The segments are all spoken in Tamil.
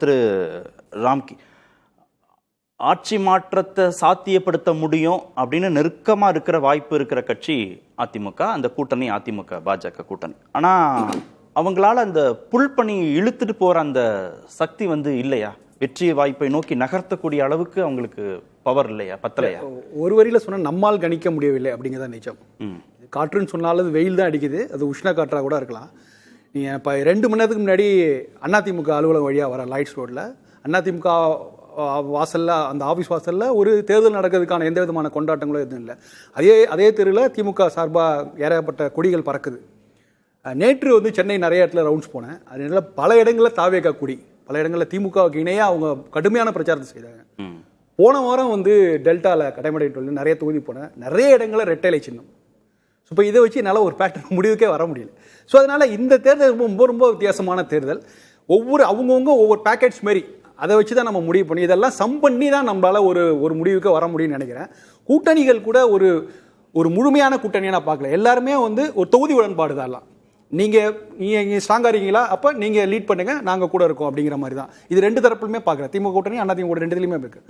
திரு ராம்கி, ஆட்சி மாற்றத்தை சாத்தியப்படுத்த முடியும் அப்படின்னு நெருக்கமா இருக்கிற வாய்ப்பு இருக்கிற கட்சி அதிமுக, அந்த கூட்டணி அதிமுக பாஜக கூட்டணி. ஆனா அவங்களால அந்த புல்பணி இழுத்துட்டு போற அந்த சக்தி இல்லையா? வெற்றி வாய்ப்பை நோக்கி நகர்த்தக்கூடிய அளவுக்கு அவங்களுக்கு பவர் இல்லையா, பத்தலையா? ஒரு வரியில சொன்னா நம்மால் கணிக்க முடியவில்லை அப்படிங்கிறத நிஜம். காற்றுன்னு சொன்னாலும் வெயில் தான் அடிக்குது, அது உஷ்ண காற்றா கூட இருக்கலாம். நீங்க இப்போ 2 மணி நேரத்துக்கு முன்னாடி அதிமுக அலுவலகம் வழியா வர லைட்ஸ் ரோட்ல அதிமுக வாசல்ல, அந்த ஆஃபீஸ் வாசல்ல ஒரு தேர்தல் நடக்கிறதுக்கான எந்த விதமான கொண்டாட்டங்களும் எதுவும் இல்லை. அதே தெருவில் திமுக சார்பாக ஏறப்பட்ட கொடிகள் பறக்குது. நேற்று சென்னை நிறைய இடத்துல ரவுண்ட்ஸ் போனேன். அதனால பல இடங்களில் தாவேகா கொடி, பல இடங்களில் திமுகவுக்கு இணையாக அவங்க கடுமையான பிரச்சாரத்தை செய்தாங்க. போன வாரம் டெல்டாவில் கடைமடை நிறைய தொகுதி போனேன், நிறைய இடங்களில் ரெட்டைலை சின்னம். ஸோ இப்போ இதை வச்சு என்னால் ஒரு பேட்டர்ன் முடிவுக்கே வர முடியல. ஸோ அதனால் இந்த தேர்தல் ரொம்ப ரொம்ப வித்தியாசமான தேர்தல். அவங்கவுங்க ஒவ்வொரு பேக்கெட்ஸ் மாரி அதை வச்சு தான் நம்ம முடிவு பண்ணி, இதெல்லாம் சம் பண்ணி தான் நம்மளால் ஒரு முடிவுக்கு வர முடியும்னு நினைக்கிறேன். கூட்டணிகள் கூட ஒரு முழுமையான கூட்டணியாக நான் பார்க்கல. எல்லாருமே ஒரு தொகுதி உடன்பாடு தான். நீங்கள் ஸ்ட்ராங்காக இருக்கீங்களா, அப்போ நீங்கள் லீட் பண்ணுங்க, நாங்கள் கூட இருக்கோம் அப்படிங்கிற மாதிரி தான். இது 2 தரப்புலுமே பார்க்குறேன். திமுக கூட்டணி அதிமுக கூட்டணி 2த்துலையுமே இருக்கு.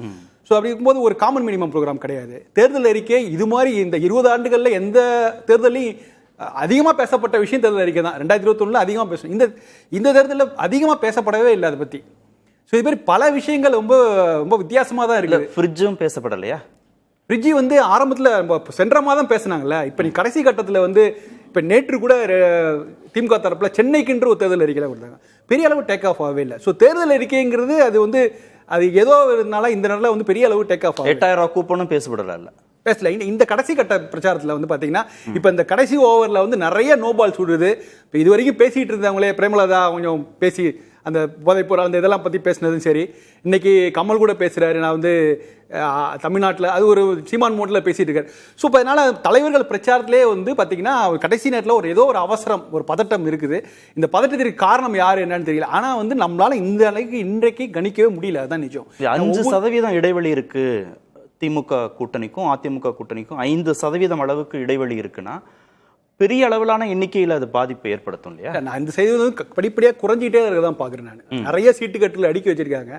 ஸோ அப்படி இருக்கும்போது ஒரு காமன் மினிமம் ப்ரோக்ராம் கிடையாது. தேர்தல் அறிக்கை இது மாதிரி இந்த 20 ஆண்டுகளில் எந்த தேர்தலையும் அதிகமாக பேசப்பட்ட விஷயம் தேர்தல் அறிக்கை தான். 2021 அதிகமாக பேசணும். இந்த தேர்தலில் அதிகமாக பேசப்படவே இல்லை அதை பற்றி. ஸோ இது மாதிரி பல விஷயங்கள் ரொம்ப ரொம்ப வித்தியாசமாக தான் இருக்குது. ஃப்ரிட்ஜும் பேசப்படலையா? ஃப்ரிட்ஜி ஆரம்பத்தில் சென்ற மாதம் பேசினாங்கல்ல. இப்போ நீ கடைசி கட்டத்தில் இப்போ நேற்று கூட திமுக தரப்பில் சென்னைக்குன்ற ஒரு தேர்தல் அறிக்கையில் கொடுத்தாங்க. பெரிய அளவு டேக் ஆஃப் ஆகவே இல்லை. ஸோ தேர்தல் அறிக்கைங்கிறது அது ஏதோ இருந்தால இந்த நேரத்தில் பெரிய அளவு டேக் ஆஃப் ஆகும். 8000 கூப்பனும் பேசப்படல. பேசல. இந்த கடைசி கட்ட பிரச்சாரத்தில் பார்த்தீங்கன்னா இப்போ இந்த கடைசி ஓவரில் நிறைய நோபால் சுடுது. இப்போ இது வரைக்கும் பேசிகிட்டு இருந்தவங்களே பிரேமலதா கொஞ்சம் பேசி அந்த போதைப்பொருள் அந்த இதெல்லாம் பற்றி பேசினதும் சரி, இன்னைக்கு கமல் கூட பேசுகிறாரு. நான் தமிழ்நாட்டில் அது ஒரு சீமான் மோட்டில் பேசிகிட்டு இருக்காரு. ஸோ இப்போ அதனால் தலைவர்கள் பிரச்சாரத்திலே பார்த்தீங்கன்னா கடைசி நேரத்தில் ஏதோ ஒரு அவசரம், ஒரு பதட்டம் இருக்குது. இந்த பதட்டத்திற்கு காரணம் யார் என்னன்னு தெரியல. ஆனால் நம்மளால இந்த அளவுக்கு இன்றைக்கு கணிக்கவே முடியல. அதுதான் நிஜம். 5% இடைவெளி இருக்கு திமுக கூட்டணிக்கும் அதிமுக கூட்டணிக்கும். 5% அளவுக்கு இடைவெளி இருக்குன்னா பெரிய அளவிலான எண்ணிக்கையில் அது பாதிப்பை ஏற்படுத்தும் இல்லையா? நான் இந்த செய்தி படிப்படியாக குறைஞ்சிட்டே இருக்கதான் பார்க்குறேன். நான் நிறைய சீட்டு கட்டில் அடுக்கி வச்சிருக்காங்க.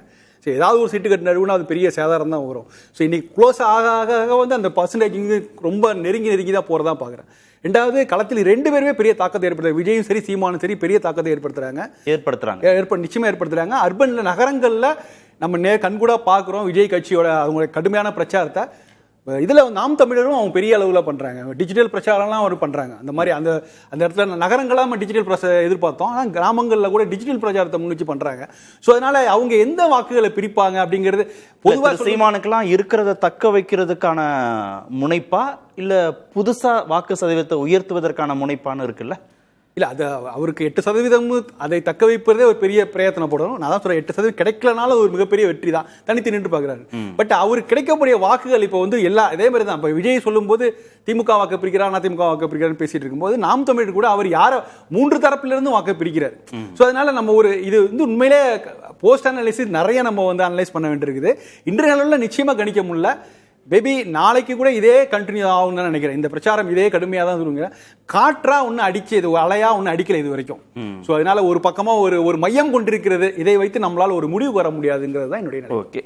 ஸோ ஏதாவது ஒரு சீட்டு கட்டு நடுவுனா அது பெரிய சேதாரம் தான் வரும். ஸோ இன்னைக்கு க்ளோஸ் ஆக அந்த பர்சன்டேஜ் ரொம்ப நெருங்கி தான் போகிறதா பார்க்குறேன். 2வது களத்தில் 2 பேருமே பெரிய தாக்கத்தை ஏற்படுத்துறாங்க. விஜயும் சரி சீமானும் சரி பெரிய தாக்கத்தை ஏற்படுத்துறாங்க. நிச்சயமாக ஏற்படுத்துறாங்க. அர்பன்ல நகரங்களில் நம்ம கண்கூடா பார்க்குறோம் விஜய் கட்சியோட அவங்களுடைய கடுமையான பிரச்சாரத்தை. இதில் நாம் தமிழரும் அவங்க பெரிய அளவில் பண்ணுறாங்க. டிஜிட்டல் பிரச்சாரம்லாம் அவர் பண்ணுறாங்க. அந்த மாதிரி அந்த இடத்துல நகரங்களாக நம்ம டிஜிட்டல் எதிர்பார்த்தோம். ஆனால் கிராமங்களில் கூட டிஜிட்டல் பிரச்சாரத்தை முன்னிச்சு பண்ணுறாங்க. ஸோ அதனால் அவங்க எந்த வாக்குகளை பிரிப்பாங்க அப்படிங்கிறது பொதுவாக சீமானுக்கெல்லாம் இருக்கிறத தக்க வைக்கிறதுக்கான முனைப்பா இல்லை புதுசாக வாக்கு சதவீதத்தை உயர்த்துவதற்கான முனைப்பான்னு இருக்குல்ல? இல்லை, அது அவருக்கு 8% அதை தக்க வைப்பதே ஒரு பெரிய பிரயத்தனப்படணும். நான் தான் சொல்கிறேன், 8% கிடைக்கலனாலும் ஒரு மிகப்பெரிய வெற்றி தான். தனித்து நின்று பார்க்குறாரு. பட் அவருக்கு கிடைக்கக்கூடிய வாக்குகள் இப்போ இதே மாதிரி தான். இப்போ விஜய் சொல்லும்போது திமுக வாக்கு பிரிக்கிறார், அதிமுக வாக்கு பிரிக்கிறான்னு பேசிட்டு இருக்கும்போது நாம் தமிழர் கூட அவர் யாரை 3 தரப்பிலிருந்து வாக்கு பிரிக்கிறார். ஸோ அதனால நம்ம இது உண்மையிலே போஸ்ட் அனாலிசிஸ் நிறைய நம்ம அனலைஸ் பண்ண வேண்டியிருக்குது. இன்றைய நாளில் நிச்சயமாக கணிக்க முடியல. பேபி நாளைக்கு கூட இதே கண்டினியூ ஆகும்னு தான் நினைக்கிறேன். இந்த பிரச்சாரம் இதே கடுமையாக தான் சொல்லுங்க. காற்றா ஒன்று அடிச்சு, இது அலையா ஒன்று அடிக்கல இது வரைக்கும். ஸோ அதனால ஒரு பக்கமாக ஒரு மையம் கொண்டிருக்கிறது. இதை வைத்து நம்மளால் ஒரு முடிவு வர முடியாதுங்கிறது தான் என்னுடைய. ஓகே.